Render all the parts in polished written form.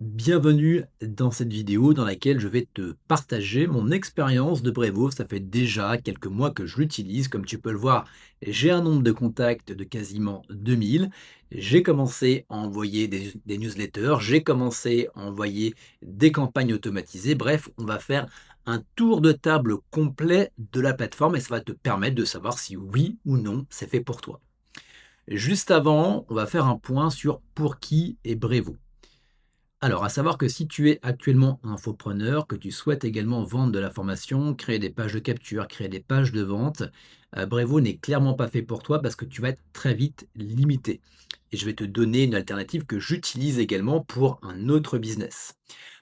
Bienvenue dans cette vidéo dans laquelle je vais te partager mon expérience de Brevo. Ça fait déjà quelques mois que je l'utilise. Comme tu peux le voir, j'ai un nombre de contacts de quasiment 2000. J'ai commencé à envoyer des newsletters, j'ai commencé à envoyer des campagnes automatisées. Bref, on va faire un tour de table complet de la plateforme et ça va te permettre de savoir si oui ou non c'est fait pour toi. Juste avant, on va faire un point sur pour qui est Brevo. Alors, à savoir que si tu es actuellement infopreneur, que tu souhaites également vendre de la formation, créer des pages de capture, créer des pages de vente, Brevo n'est clairement pas fait pour toi parce que tu vas être très vite limité. Et je vais te donner une alternative que j'utilise également pour un autre business.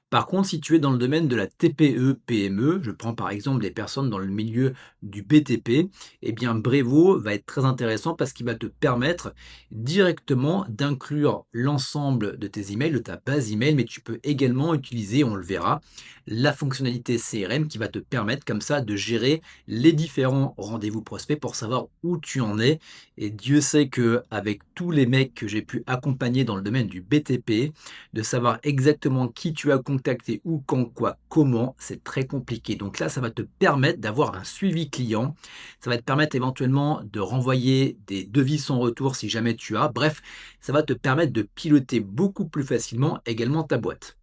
Par contre, si tu es dans le domaine de la TPE-PME, je prends par exemple des personnes dans le milieu du BTP, eh bien Brevo va être très intéressant parce qu'il va te permettre directement d'inclure l'ensemble de tes emails, de ta base email, mais tu peux également utiliser, on le verra, la fonctionnalité CRM qui va te permettre comme ça de gérer les différents rendez-vous prospects pour savoir où tu en es. Et Dieu sait que avec tous les mecs que j'ai pu accompagner dans le domaine du BTP, de savoir exactement qui tu as contacté, où, quand, quoi, comment, c'est très compliqué. Donc là, ça va te permettre d'avoir un suivi client. Ça va te permettre éventuellement de renvoyer des devis sans retour si jamais tu as. Bref, ça va te permettre de piloter beaucoup plus facilement également ta boîte.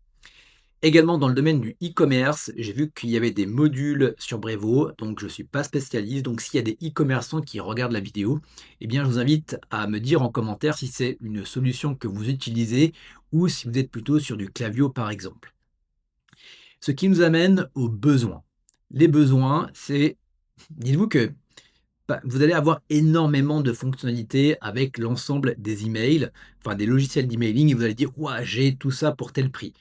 Également dans le domaine du e-commerce, j'ai vu qu'il y avait des modules sur Brevo, donc je ne suis pas spécialiste. Donc s'il y a des e-commerçants qui regardent la vidéo, eh bien je vous invite à me dire en commentaire si c'est une solution que vous utilisez ou si vous êtes plutôt sur du Klaviyo par exemple. Ce qui nous amène aux besoins. Les besoins, c'est, dites-vous que vous allez avoir énormément de fonctionnalités avec l'ensemble des emails, enfin des logiciels d'emailing, et vous allez dire, ouah, j'ai tout ça pour tel prix.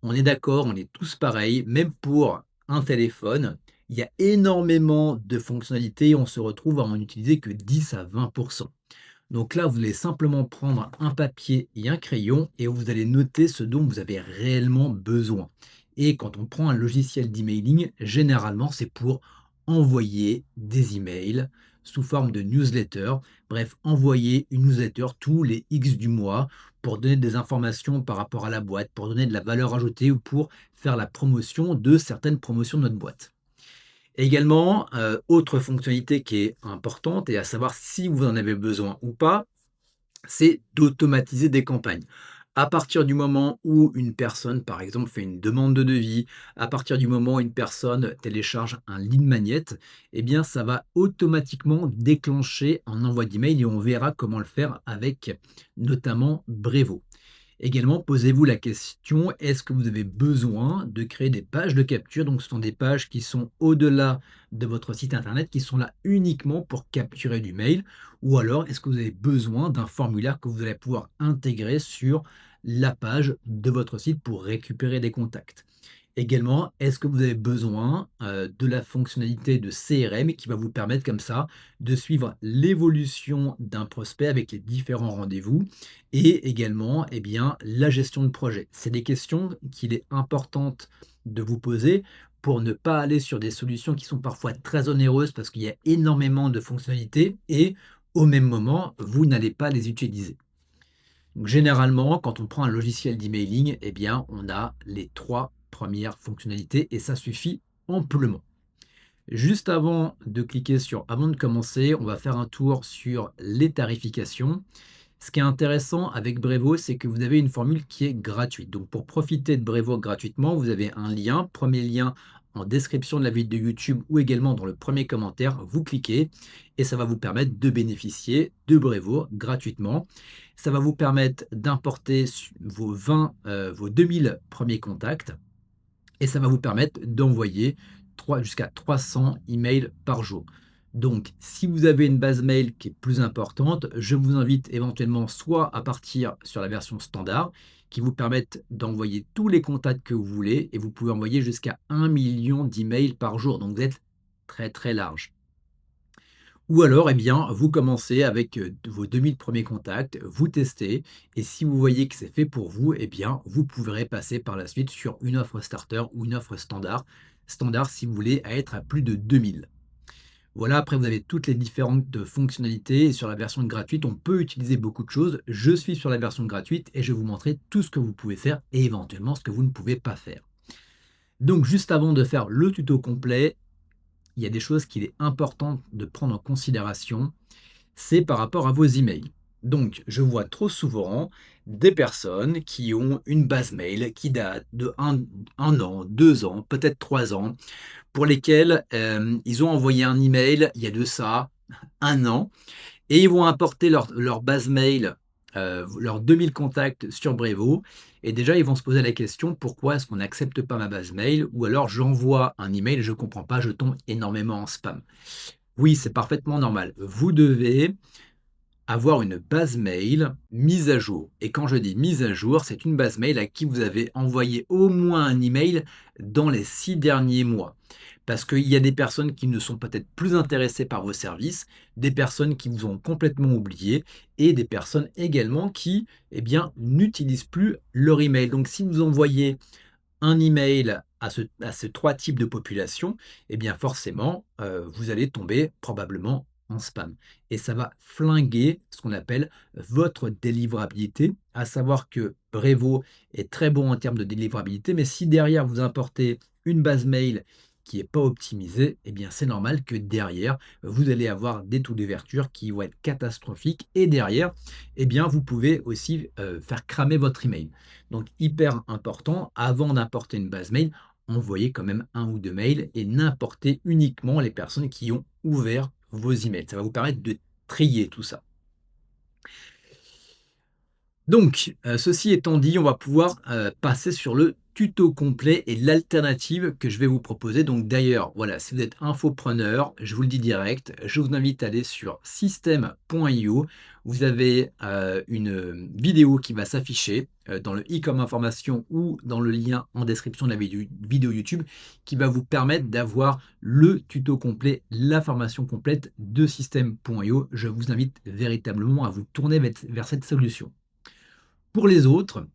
On est d'accord, on est tous pareils, même pour un téléphone, il y a énormément de fonctionnalités, on se retrouve à en utiliser que 10 à 20. Donc là, vous allez simplement prendre un papier et un crayon et vous allez noter ce dont vous avez réellement besoin. Et quand on prend un logiciel d'emailing, généralement, c'est pour envoyer des emails sous forme de newsletter. Bref, envoyer une newsletter tous les X du mois pour donner des informations par rapport à la boîte, pour donner de la valeur ajoutée ou pour faire la promotion de certaines promotions de notre boîte. Également, autre fonctionnalité qui est importante et à savoir si vous en avez besoin ou pas, c'est d'automatiser des campagnes. À partir du moment où une personne, par exemple, fait une demande de devis, à partir du moment où une personne télécharge un lead magnet, eh bien, ça va automatiquement déclencher un envoi d'email et on verra comment le faire avec notamment Brevo. Également, posez-vous la question, est-ce que vous avez besoin de créer des pages de capture? Donc, ce sont des pages qui sont au-delà de votre site internet, qui sont là uniquement pour capturer du mail. Ou alors, est-ce que vous avez besoin d'un formulaire que vous allez pouvoir intégrer sur la page de votre site pour récupérer des contacts? Également, est-ce que vous avez besoin, de la fonctionnalité de CRM qui va vous permettre comme ça de suivre l'évolution d'un prospect avec les différents rendez-vous et également, eh bien, la gestion de projet? C'est des questions qu'il est importante de vous poser pour ne pas aller sur des solutions qui sont parfois très onéreuses parce qu'il y a énormément de fonctionnalités et au même moment, vous n'allez pas les utiliser. Donc généralement, quand on prend un logiciel d'emailing, eh bien, on a les 3 premières fonctionnalités et ça suffit amplement. Juste avant de commencer, on va faire un tour sur les tarifications. Ce qui est intéressant avec Brevo, c'est que vous avez une formule qui est gratuite. Donc pour profiter de Brevo gratuitement, vous avez un lien, premier lien en description de la vidéo de YouTube ou également dans le premier commentaire, vous cliquez et ça va vous permettre de bénéficier de Brevo gratuitement. Ça va vous permettre d'importer vos 2000 premiers contacts et ça va vous permettre d'envoyer jusqu'à 300 emails par jour. Donc, si vous avez une base mail qui est plus importante, je vous invite éventuellement soit à partir sur la version standard, qui vous permette d'envoyer tous les contacts que vous voulez, et vous pouvez envoyer jusqu'à 1 million d'emails par jour. Donc, vous êtes très très large. Ou alors, eh bien, vous commencez avec vos 2000 premiers contacts, vous testez, et si vous voyez que c'est fait pour vous, eh bien, vous pourrez passer par la suite sur une offre starter ou une offre standard. Standard, si vous voulez, à être à plus de 2000. Voilà, après vous avez toutes les différentes fonctionnalités et sur la version gratuite, on peut utiliser beaucoup de choses. Je suis sur la version gratuite et je vais vous montrer tout ce que vous pouvez faire et éventuellement ce que vous ne pouvez pas faire. Donc juste avant de faire le tuto complet, il y a des choses qu'il est important de prendre en considération, c'est par rapport à vos emails. Donc, je vois trop souvent des personnes qui ont une base mail qui date de un an, 2 ans, peut-être 3 ans, pour lesquels ils ont envoyé un email il y a de ça un an et ils vont importer leur base mail, leurs 2000 contacts sur Brevo et déjà ils vont se poser la question: «Pourquoi est-ce qu'on n'accepte pas ma base mail?» ou alors: «J'envoie un email et je ne comprends pas, je tombe énormément en spam». Oui, c'est parfaitement normal. Vous devez avoir une base mail mise à jour. Et quand je dis mise à jour, c'est une base mail à qui vous avez envoyé au moins un email dans les 6 derniers mois. Parce qu'il y a des personnes qui ne sont peut-être plus intéressées par vos services, des personnes qui vous ont complètement oublié et des personnes également qui, eh bien, n'utilisent plus leur email. Donc si vous envoyez un email à ces 3 types de population, eh bien forcément, vous allez tomber probablement en spam et ça va flinguer ce qu'on appelle votre délivrabilité. À savoir que Brevo est très bon en termes de délivrabilité, mais si derrière vous importez une base mail qui est pas optimisée, eh bien c'est normal que derrière, vous allez avoir des taux d'ouverture qui vont être catastrophiques et derrière, eh bien vous pouvez aussi, faire cramer votre email. Donc hyper important, avant d'importer une base mail, envoyez quand même un ou 2 mails et n'importez uniquement les personnes qui ont ouvert vos emails. Ça va vous permettre de trier tout ça. Donc, ceci étant dit, on va pouvoir, passer sur le tuto complet et l'alternative que je vais vous proposer. Donc d'ailleurs, voilà, si vous êtes infopreneur, je vous le dis direct, je vous invite à aller sur système.io. Vous avez, une vidéo qui va s'afficher, dans le i comme information ou dans le lien en description de la vidéo YouTube, qui va vous permettre d'avoir le tuto complet, la formation complète de système.io. Je vous invite véritablement à vous tourner vers cette solution. Pour les autres,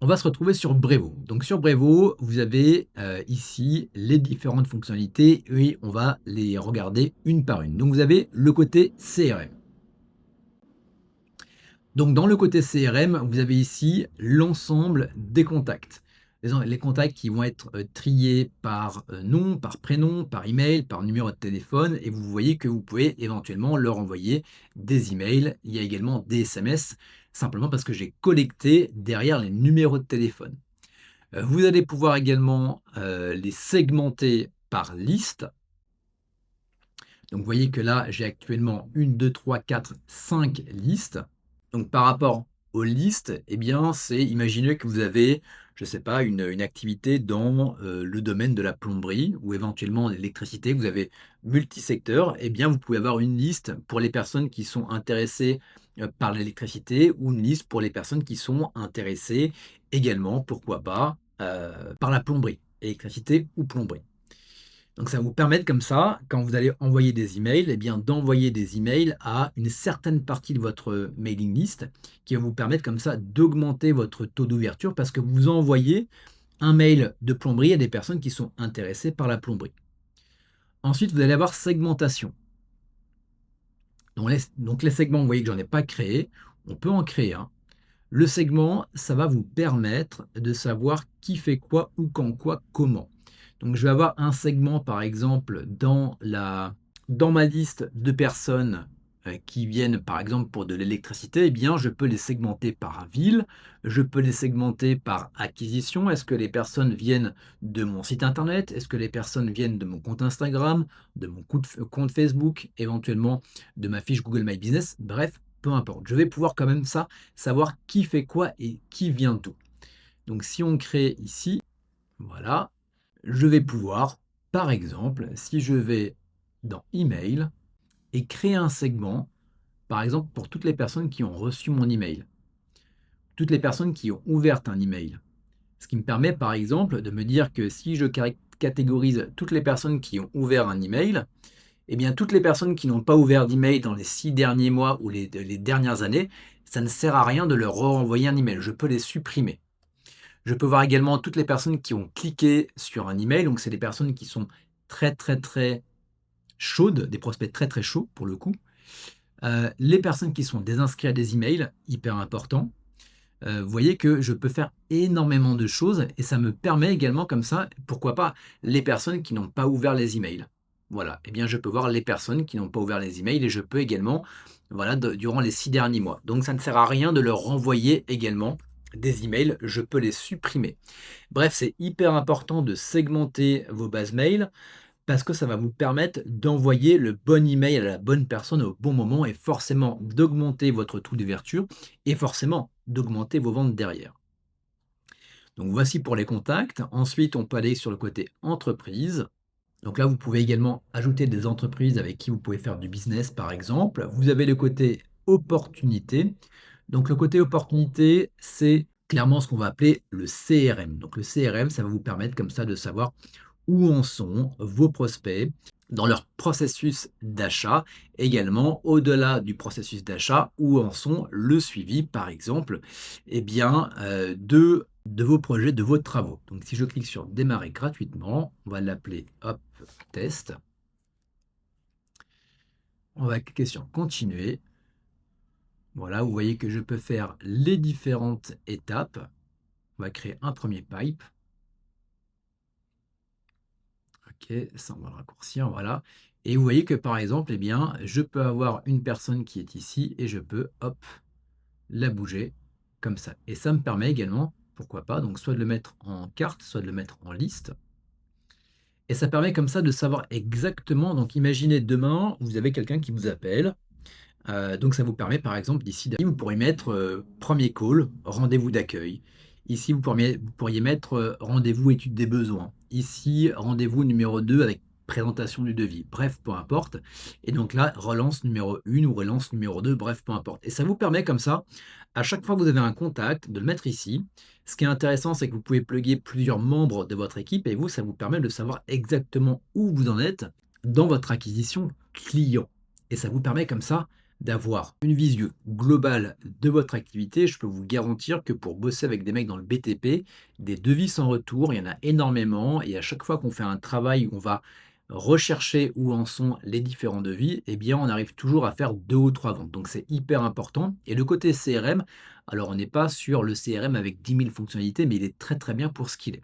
on va se retrouver sur Brevo. Donc sur Brevo, vous avez ici les différentes fonctionnalités et on va les regarder une par une. Donc vous avez le côté CRM. Donc dans le côté CRM, vous avez ici l'ensemble des contacts. Les contacts qui vont être triés par nom, par prénom, par email, par numéro de téléphone et vous voyez que vous pouvez éventuellement leur envoyer des emails. Il y a également des SMS, simplement parce que j'ai collecté derrière les numéros de téléphone. Vous allez pouvoir également les segmenter par liste. Donc vous voyez que là, j'ai actuellement 1, 2, 3, 4, 5 listes. Donc par rapport aux listes, eh bien, c'est imaginez que vous avez, je ne sais pas, une activité dans, le domaine de la plomberie ou éventuellement l'électricité, vous avez multisecteur, eh bien, vous pouvez avoir une liste pour les personnes qui sont intéressées, par l'électricité ou une liste pour les personnes qui sont intéressées également, pourquoi pas, par la plomberie, électricité ou plomberie. Donc ça va vous permettre comme ça, quand vous allez envoyer des emails, eh bien d'envoyer des emails à une certaine partie de votre mailing list qui va vous permettre comme ça d'augmenter votre taux d'ouverture parce que vous envoyez un mail de plomberie à des personnes qui sont intéressées par la plomberie. Ensuite, vous allez avoir segmentation. Donc les segments, vous voyez que j'en ai pas créé. On peut en créer un. Le segment, ça va vous permettre de savoir qui fait quoi, où, quand, quoi, comment. Donc je vais avoir un segment, par exemple, dans ma liste de personnes qui viennent, par exemple, pour de l'électricité, eh bien, je peux les segmenter par ville, je peux les segmenter par acquisition. Est-ce que les personnes viennent de mon site internet? Est-ce que les personnes viennent de mon compte Instagram, de mon compte Facebook, éventuellement de ma fiche Google My Business? Bref, peu importe. Je vais pouvoir quand même ça savoir qui fait quoi et qui vient d'où. Donc si on crée ici, voilà, je vais pouvoir, par exemple, si je vais dans email et créer un segment, par exemple pour toutes les personnes qui ont reçu mon email, toutes les personnes qui ont ouvert un email. Ce qui me permet par exemple de me dire que si je catégorise toutes les personnes qui ont ouvert un email, eh bien toutes les personnes qui n'ont pas ouvert d'email dans les 6 derniers mois ou les dernières années, ça ne sert à rien de leur renvoyer un email. Je peux les supprimer. Je peux voir également toutes les personnes qui ont cliqué sur un email. Donc, c'est des personnes qui sont très, très, très chaudes, des prospects très, très chauds pour le coup. Les personnes qui sont désinscrites à des emails, hyper important. Vous voyez que je peux faire énormément de choses et ça me permet également comme ça, pourquoi pas, les personnes qui n'ont pas ouvert les emails. Voilà, eh bien, je peux voir les personnes qui n'ont pas ouvert les emails et je peux également, voilà, durant les 6 derniers mois. Donc ça ne sert à rien de leur renvoyer également des emails, je peux les supprimer. Bref, c'est hyper important de segmenter vos bases mail parce que ça va vous permettre d'envoyer le bon email à la bonne personne au bon moment et forcément d'augmenter votre taux d'ouverture et forcément d'augmenter vos ventes derrière. Donc voici pour les contacts. Ensuite, on peut aller sur le côté entreprise. Donc là, vous pouvez également ajouter des entreprises avec qui vous pouvez faire du business, par exemple. Vous avez le côté opportunité. Donc le côté opportunité, c'est clairement ce qu'on va appeler le CRM. Donc le CRM, ça va vous permettre comme ça de savoir où en sont vos prospects dans leur processus d'achat. Également, au-delà du processus d'achat, où en sont le suivi, par exemple, eh bien, de vos projets, de vos travaux. Donc, si je clique sur démarrer gratuitement, on va l'appeler hop, test. On va cliquer sur continuer. Voilà, vous voyez que je peux faire les différentes étapes. On va créer un premier pipe. OK, ça, on va le raccourcir, voilà. Et vous voyez que par exemple, eh bien, je peux avoir une personne qui est ici et je peux, hop, la bouger comme ça. Et ça me permet également, pourquoi pas, donc soit de le mettre en carte, soit de le mettre en liste. Et ça permet comme ça de savoir exactement, donc imaginez demain, vous avez quelqu'un qui vous appelle. Donc ça vous permet par exemple d'ici vous pourriez mettre, 1 call, rendez-vous d'accueil. Ici vous pourriez mettre, rendez-vous étude des besoins. Ici, rendez-vous numéro 2 avec présentation du devis. Bref, peu importe et donc là, relance numéro 1 ou relance numéro 2, bref, peu importe et ça vous permet comme ça, à chaque fois que vous avez un contact, de le mettre ici. Ce qui est intéressant, c'est que vous pouvez plugger plusieurs membres de votre équipe et vous, ça vous permet de savoir exactement où vous en êtes dans votre acquisition client et ça vous permet comme ça d'avoir une visu globale de votre activité. Je peux vous garantir que pour bosser avec des mecs dans le BTP, des devis sans retour, il y en a énormément et à chaque fois qu'on fait un travail où on va rechercher où en sont les différents devis, eh bien, on arrive toujours à faire 2 ou 3 ventes. Donc c'est hyper important et le côté CRM, alors on n'est pas sur le CRM avec 10 000 fonctionnalités, mais il est très, très bien pour ce qu'il est.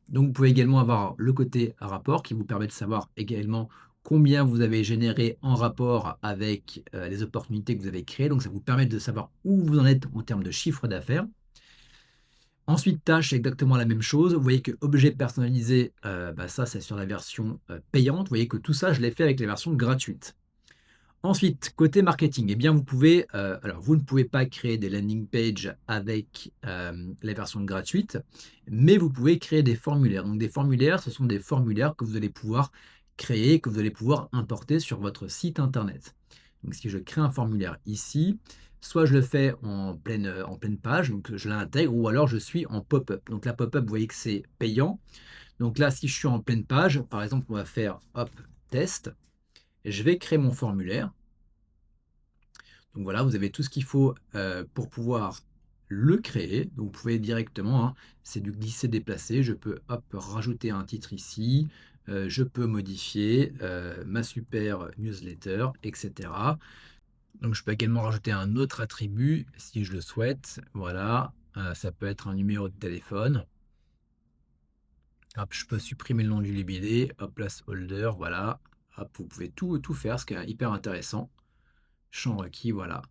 Donc, vous pouvez également avoir le côté rapport qui vous permet de savoir également combien vous avez généré en rapport avec les opportunités que vous avez créées. Donc, ça vous permet de savoir où vous en êtes en termes de chiffre d'affaires. Ensuite, tâche, c'est exactement la même chose. Vous voyez que objet personnalisé, bah, ça, c'est sur la version payante. Vous voyez que tout ça, je l'ai fait avec la version gratuite. Ensuite, côté marketing, eh bien, vous pouvez, alors vous ne pouvez pas créer des landing pages avec la version gratuite, mais vous pouvez créer des formulaires. Donc, des formulaires, ce sont des formulaires que vous allez pouvoir créer, que vous allez pouvoir importer sur votre site internet. Donc, si je crée un formulaire ici, soit je le fais en pleine page, donc je l'intègre, ou alors je suis en pop-up. Donc, la pop-up, vous voyez que c'est payant. Donc là, si je suis en pleine page, par exemple, on va faire hop, test. Je vais créer mon formulaire. Donc voilà, vous avez tout ce qu'il faut, pour pouvoir le créer. Donc vous pouvez directement, hein, c'est du glisser-déplacer. Je peux, hop, rajouter un titre ici, je peux modifier, ma super newsletter et cetera. Donc je peux également rajouter un autre attribut si je le souhaite. Voilà, ça peut être un numéro de téléphone. Hop, je peux supprimer le nom du libellé, hop, placeholder, voilà. Hop, vous pouvez tout faire, ce qui est hyper intéressant. Champ requis, voilà.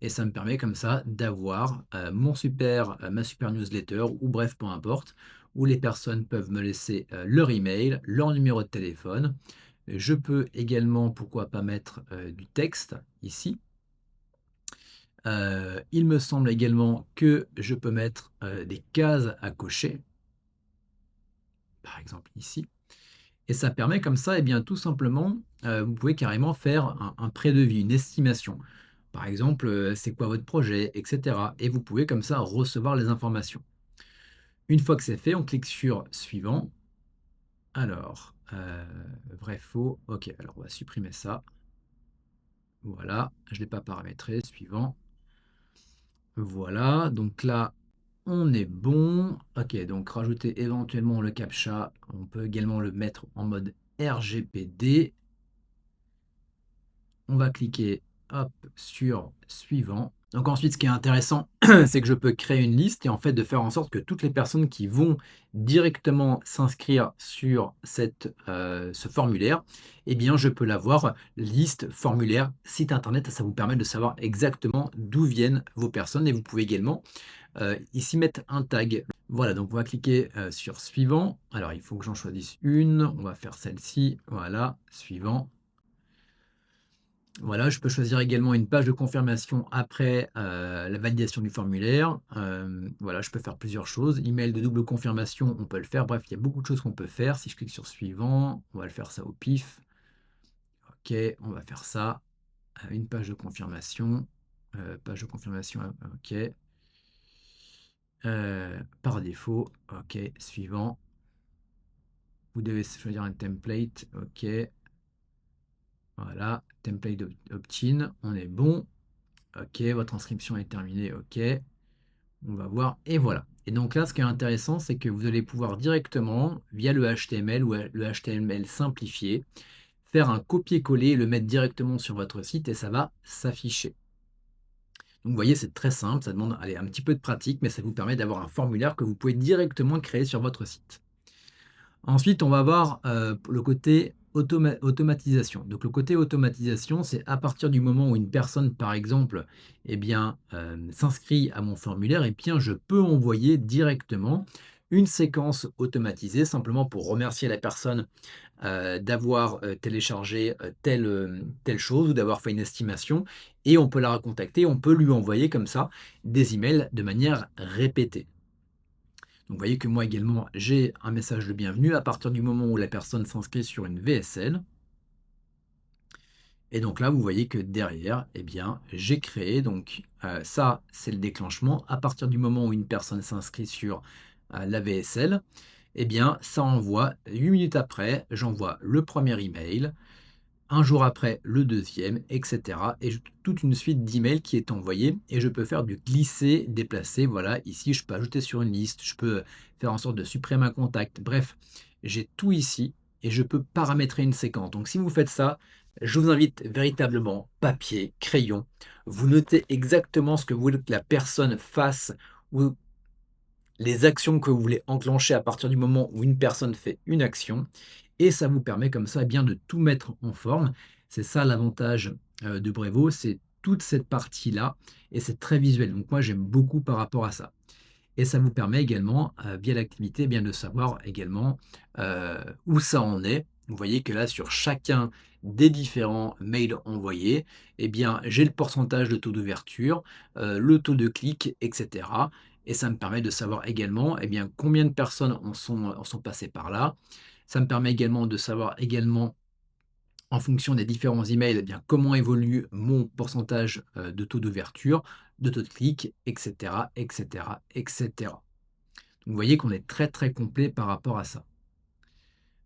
Et ça me permet comme ça d'avoir ma super newsletter ou bref, peu importe, où les personnes peuvent me laisser leur email, leur numéro de téléphone. Je peux également, pourquoi pas mettre du texte ici. Il me semble également que je peux mettre des cases à cocher, par exemple ici. Et ça permet comme ça, eh bien, tout simplement, vous pouvez carrément faire un prédevis, une estimation. Par exemple, c'est quoi votre projet, et cetera. Et vous pouvez comme ça recevoir les informations. Une fois que c'est fait, on clique sur suivant. Alors, vrai, faux. OK, alors on va supprimer ça. Voilà, je ne l'ai pas paramétré. Suivant. Voilà, donc là, on est bon. OK, donc rajouter éventuellement le captcha. On peut également le mettre en mode RGPD. On va cliquer, hop, sur suivant. Donc ensuite, ce qui est intéressant, c'est que je peux créer une liste et en fait de faire en sorte que toutes les personnes qui vont directement s'inscrire sur ce formulaire, eh bien je peux l'avoir liste, formulaire, site internet. Ça vous permet de savoir exactement d'où viennent vos personnes et vous pouvez également ici mettre un tag. Voilà, donc on va cliquer sur suivant. Alors il faut que j'en choisisse une. On va faire celle-ci. Voilà, suivant. Voilà, je peux choisir également une page de confirmation après, la validation du formulaire. Voilà, je peux faire plusieurs choses. Email de double confirmation, on peut le faire. Bref, il y a beaucoup de choses qu'on peut faire. Si je clique sur suivant, on va le faire ça au pif. OK, on va faire ça. Une page de confirmation, OK. Par défaut, OK, suivant. Vous devez choisir un template, OK. Voilà, template opt-in, on est bon. OK, votre inscription est terminée, OK. On va voir et voilà. Et donc là, ce qui est intéressant, c'est que vous allez pouvoir directement, via le HTML ou le HTML simplifié, faire un copier-coller et le mettre directement sur votre site et ça va s'afficher. Donc vous voyez, c'est très simple, ça demande allez, un petit peu de pratique, mais ça vous permet d'avoir un formulaire que vous pouvez directement créer sur votre site. Ensuite, on va voir le côté automatisation. Donc le côté automatisation, c'est à partir du moment où une personne, par exemple, eh bien, s'inscrit à mon formulaire, et bien, je peux envoyer directement une séquence automatisée, simplement pour remercier la personne d'avoir téléchargé telle chose ou d'avoir fait une estimation, et on peut la recontacter, on peut lui envoyer comme ça des emails de manière répétée. Donc vous voyez que moi également, j'ai un message de bienvenue à partir du moment où la personne s'inscrit sur une VSL. Et donc là, vous voyez que derrière, eh bien, j'ai créé, donc ça, c'est le déclenchement. À partir du moment où une personne s'inscrit sur la VSL, eh bien, ça envoie, 8 minutes après, j'envoie le premier email, un jour après le deuxième, etc. Et j'ai toute une suite d'emails qui est envoyée et je peux faire du glisser, déplacer. Voilà, ici, je peux ajouter sur une liste, je peux faire en sorte de supprimer un contact. Bref, j'ai tout ici et je peux paramétrer une séquence. Donc, si vous faites ça, je vous invite véritablement, papier, crayon, vous notez exactement ce que vous voulez que la personne fasse ou les actions que vous voulez enclencher à partir du moment où une personne fait une action et ça vous permet comme ça, eh bien, de tout mettre en forme. C'est ça l'avantage, de Brevo, c'est toute cette partie-là et c'est très visuel. Donc moi, j'aime beaucoup par rapport à ça et ça vous permet également, via l'activité, eh bien, de savoir également, où ça en est. Vous voyez que là, sur chacun des différents mails envoyés, eh bien, j'ai le pourcentage de taux d'ouverture, le taux de clic et cetera et ça me permet de savoir également, eh bien, combien de personnes en sont passées par là. Ça me permet également de savoir également, en fonction des différents emails, eh bien, comment évolue mon pourcentage, de taux d'ouverture, de taux de clic et cetera et cetera et cetera. Donc vous voyez qu'on est très, très complet par rapport à ça.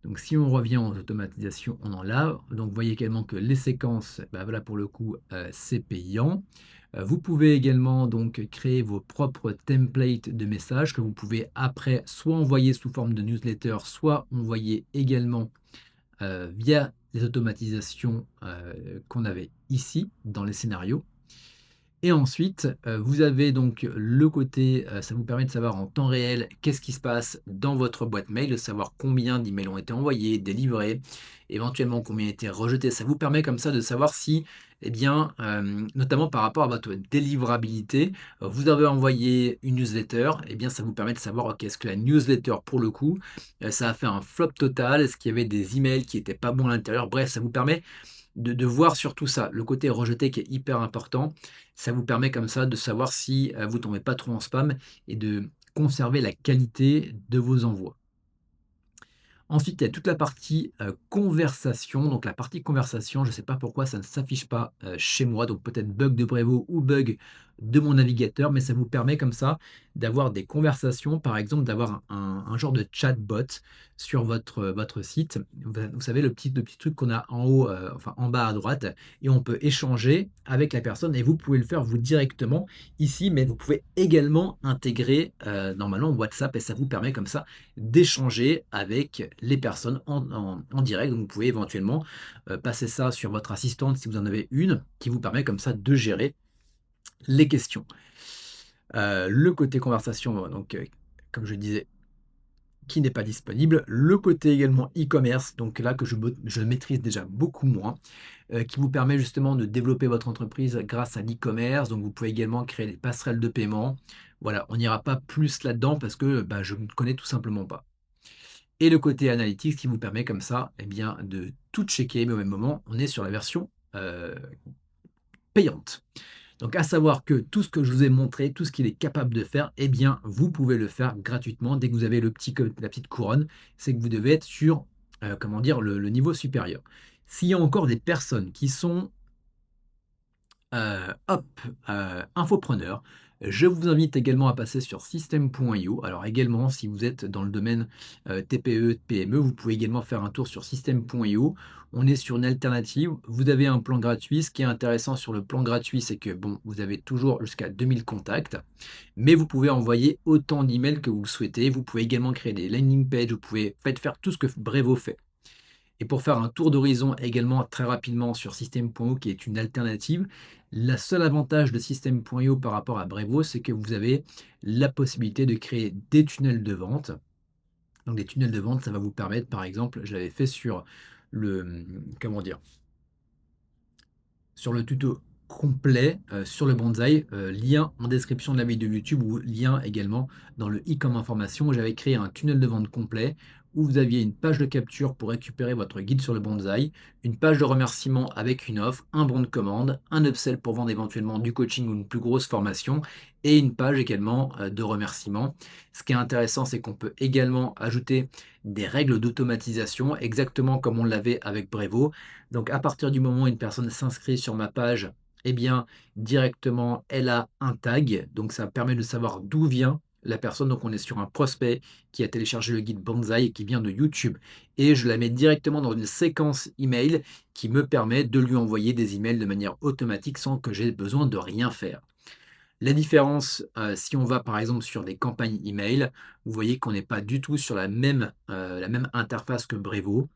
Donc si on revient aux automatisations, on en a. Donc vous voyez également que les séquences, bah, voilà pour le coup, c'est payant. Vous pouvez également donc créer vos propres templates de messages que vous pouvez après soit envoyer sous forme de newsletter, soit envoyer également via les automatisations qu'on avait ici dans les scénarios. Et ensuite, vous avez donc le côté, ça vous permet de savoir en temps réel qu'est-ce qui se passe dans votre boîte mail, de savoir combien d'emails ont été envoyés, délivrés, éventuellement combien ont été rejetés. Ça vous permet comme ça de savoir si, eh bien, notamment par rapport à votre délivrabilité, vous avez envoyé une newsletter, eh bien, ça vous permet de savoir, OK, est-ce que la newsletter, pour le coup, ça a fait un flop total? Est-ce qu'il y avait des emails qui n'étaient pas bons à l'intérieur? Bref, ça vous permet de voir surtout ça, le côté rejeté qui est hyper important. Ça vous permet comme ça de savoir si, vous tombez pas trop en spam et de conserver la qualité de vos envois. Ensuite, il y a toute la partie, conversation. Donc la partie conversation, je ne sais pas pourquoi ça ne s'affiche pas, chez moi, donc peut-être bug de Brevo ou bug de mon navigateur, mais ça vous permet comme ça d'avoir des conversations, par exemple, d'avoir un genre de chatbot sur votre site. Vous savez, le petit truc qu'on a en haut, enfin en bas à droite, et on peut échanger avec la personne et vous pouvez le faire vous directement ici, mais vous pouvez également intégrer normalement WhatsApp et ça vous permet comme ça d'échanger avec les personnes en direct. Donc vous pouvez éventuellement passer ça sur votre assistante si vous en avez une, qui vous permet comme ça de gérer les questions. Le côté conversation, donc comme je disais, qui n'est pas disponible. Le côté également e-commerce, donc là que je maîtrise déjà beaucoup moins, qui vous permet justement de développer votre entreprise grâce à l'e-commerce. Donc vous pouvez également créer des passerelles de paiement. Voilà, on n'ira pas plus là-dedans parce que bah, je ne connais tout simplement pas. Et le côté analytics qui vous permet comme ça, eh bien, de tout checker, mais au même moment, on est sur la version payante. Donc à savoir que tout ce que je vous ai montré, tout ce qu'il est capable de faire, eh bien, vous pouvez le faire gratuitement. Dès que vous avez la petite couronne, c'est que vous devez être sur, comment dire, le niveau supérieur. S'il y a encore des personnes qui sont hop, infopreneur. Je vous invite également à passer sur system.io. Alors également, si vous êtes dans le domaine, TPE, PME, vous pouvez également faire un tour sur system.io. On est sur une alternative. Vous avez un plan gratuit. Ce qui est intéressant sur le plan gratuit, c'est que bon, vous avez toujours jusqu'à 2000 contacts, mais vous pouvez envoyer autant d'emails que vous le souhaitez. Vous pouvez également créer des landing pages, vous pouvez faire tout ce que Brevo fait. Et pour faire un tour d'horizon également très rapidement sur System.io qui est une alternative, le seul avantage de System.io par rapport à Brevo, c'est que vous avez la possibilité de créer des tunnels de vente. Donc des tunnels de vente, ça va vous permettre, par exemple, je l'avais fait sur comment dire, sur le tuto complet sur le bonsaï, lien en description de la vidéo YouTube ou lien également dans le i comme information. J'avais créé un tunnel de vente complet où vous aviez une page de capture pour récupérer votre guide sur le bonsaï, une page de remerciement avec une offre, un bon de commande, un upsell pour vendre éventuellement du coaching ou une plus grosse formation et une page également de remerciement. Ce qui est intéressant, c'est qu'on peut également ajouter des règles d'automatisation, exactement comme on l'avait avec Brevo. Donc à partir du moment où une personne s'inscrit sur ma page, eh bien directement elle a un tag, donc ça permet de savoir d'où vient la personne. Donc on est sur un prospect qui a téléchargé le guide Banzai et qui vient de YouTube. Et je la mets directement dans une séquence email qui me permet de lui envoyer des emails de manière automatique sans que j'ai besoin de rien faire. La différence, si on va par exemple sur des campagnes email, vous voyez qu'on n'est pas du tout sur la même interface que Brevo.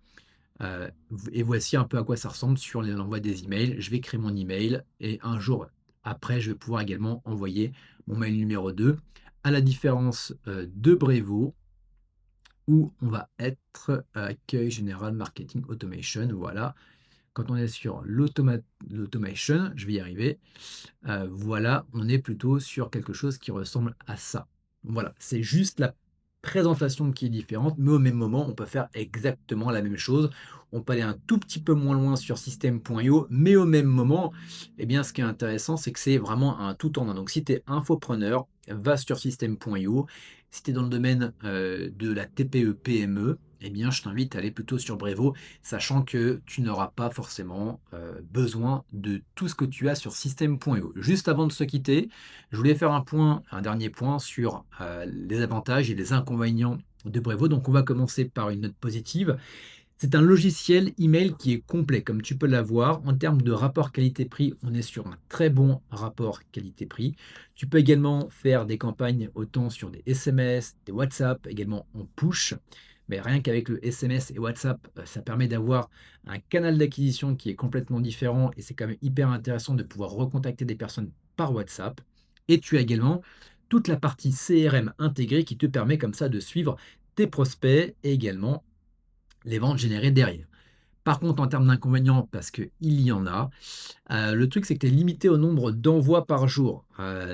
Et voici un peu à quoi ça ressemble sur l'envoi des emails. Je vais créer mon email et un jour après, je vais pouvoir également envoyer mon mail numéro 2. À la différence de Brevo, où on va être accueil général marketing automation. Voilà. Quand on est sur l'automation, je vais y arriver. Voilà, on est plutôt sur quelque chose qui ressemble à ça. Voilà, c'est juste la présentation qui est différente, mais au même moment, on peut faire exactement la même chose. On peut aller un tout petit peu moins loin sur system.io, mais au même moment, eh bien, ce qui est intéressant, c'est que c'est vraiment un tout en un. Donc, si tu es infopreneur, va sur system.io. Si tu es dans le domaine de la TPE-PME, eh bien, je t'invite à aller plutôt sur Brevo, sachant que tu n'auras pas forcément besoin de tout ce que tu as sur system.io. Juste avant de se quitter, je voulais faire un dernier point sur les avantages et les inconvénients de Brevo. Donc on va commencer par une note positive. C'est un logiciel email qui est complet, comme tu peux l'avoir. En termes de rapport qualité-prix, on est sur un très bon rapport qualité-prix. Tu peux également faire des campagnes autant sur des SMS, des WhatsApp, également en push. Mais rien qu'avec le SMS et WhatsApp, ça permet d'avoir un canal d'acquisition qui est complètement différent et c'est quand même hyper intéressant de pouvoir recontacter des personnes par WhatsApp. Et tu as également toute la partie CRM intégrée qui te permet comme ça de suivre tes prospects et également les ventes générées derrière. Par contre, en termes d'inconvénients, parce qu'il y en a, le truc c'est que tu es limité au nombre d'envois par jour.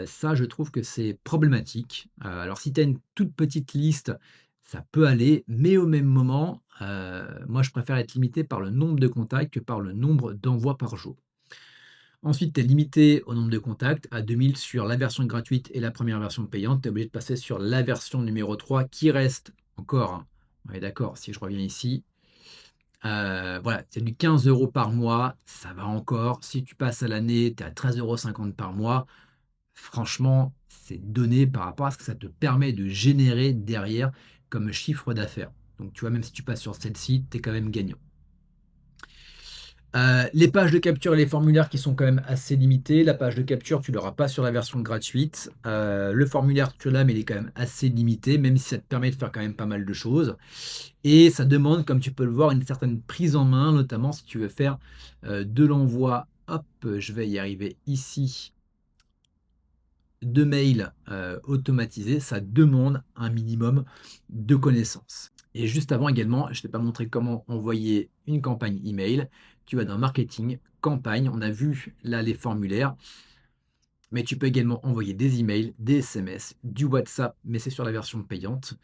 Ça, je trouve que c'est problématique. Alors si tu as une toute petite liste, ça peut aller, mais au même moment, moi je préfère être limité par le nombre de contacts que par le nombre d'envois par jour. Ensuite, tu es limité au nombre de contacts à 2000 sur la version gratuite et la première version payante. Tu es obligé de passer sur la version numéro 3 qui reste encore, hein, on est d'accord, si je reviens ici, voilà, c'est du 15 € par mois, ça va encore. Si tu passes à l'année, tu es à 13,50 € par mois, Franchement, c'est donné par rapport à ce que ça te permet de générer derrière comme chiffre d'affaires. Donc tu vois, même si tu passes sur celle-ci, tu es quand même gagnant. Les pages de capture et les formulaires qui sont quand même assez limités. La page de capture, tu l'auras pas sur la version gratuite. Le formulaire, tu l'as, mais il est quand même assez limité, même si ça te permet de faire quand même pas mal de choses. Et ça demande, comme tu peux le voir, une certaine prise en main, notamment si tu veux faire, de l'envoi, hop, je vais y arriver ici, de mails, automatisés. Ça demande un minimum de connaissances. Et juste avant également, je t'ai pas montré comment envoyer une campagne email. Tu vas dans marketing, campagne, on a vu là les formulaires, mais tu peux également envoyer des emails, des SMS, du WhatsApp, mais c'est sur la version payante.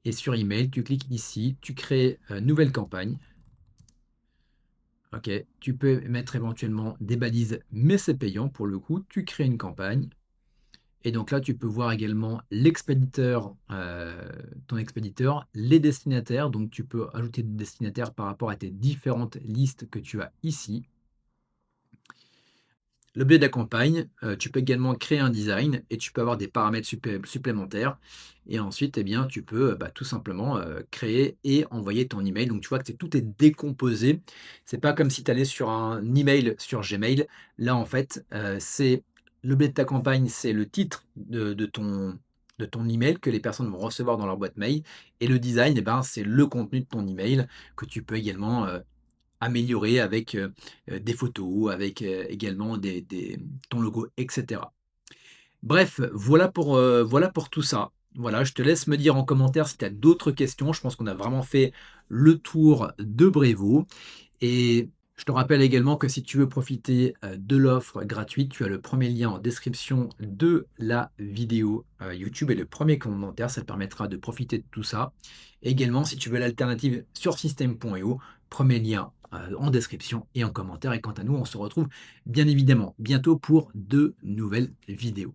Et sur email, tu cliques ici, tu crées nouvelle campagne. Ok, tu peux mettre éventuellement des balises, mais c'est payant pour le coup. Tu crées une campagne. Et donc là, tu peux voir également l'expéditeur, ton expéditeur, les destinataires. Donc tu peux ajouter des destinataires par rapport à tes différentes listes que tu as ici. L'objet de la campagne, tu peux également créer un design et tu peux avoir des paramètres supplémentaires et ensuite, eh bien, tu peux, bah, tout simplement, créer et envoyer ton email. Donc tu vois que tout est décomposé. C'est pas comme si tu allais sur un email sur Gmail. Là, en fait, c'est l'objet de ta campagne, c'est le titre de ton email que les personnes vont recevoir dans leur boîte mail et le design, eh ben, c'est le contenu de ton email que tu peux également, améliorer avec, des photos, avec, également ton logo et cetera. Bref, voilà pour tout ça. Voilà, je te laisse me dire en commentaire si tu as d'autres questions. Je pense qu'on a vraiment fait le tour de Brevo et je te rappelle également que si tu veux profiter, de l'offre gratuite, tu as le premier lien en description de la vidéo, YouTube et le premier commentaire, ça te permettra de profiter de tout ça. Également, si tu veux l'alternative sur système.io, premier lien, en description et en commentaire et quant à nous, on se retrouve bien évidemment bientôt pour de nouvelles vidéos.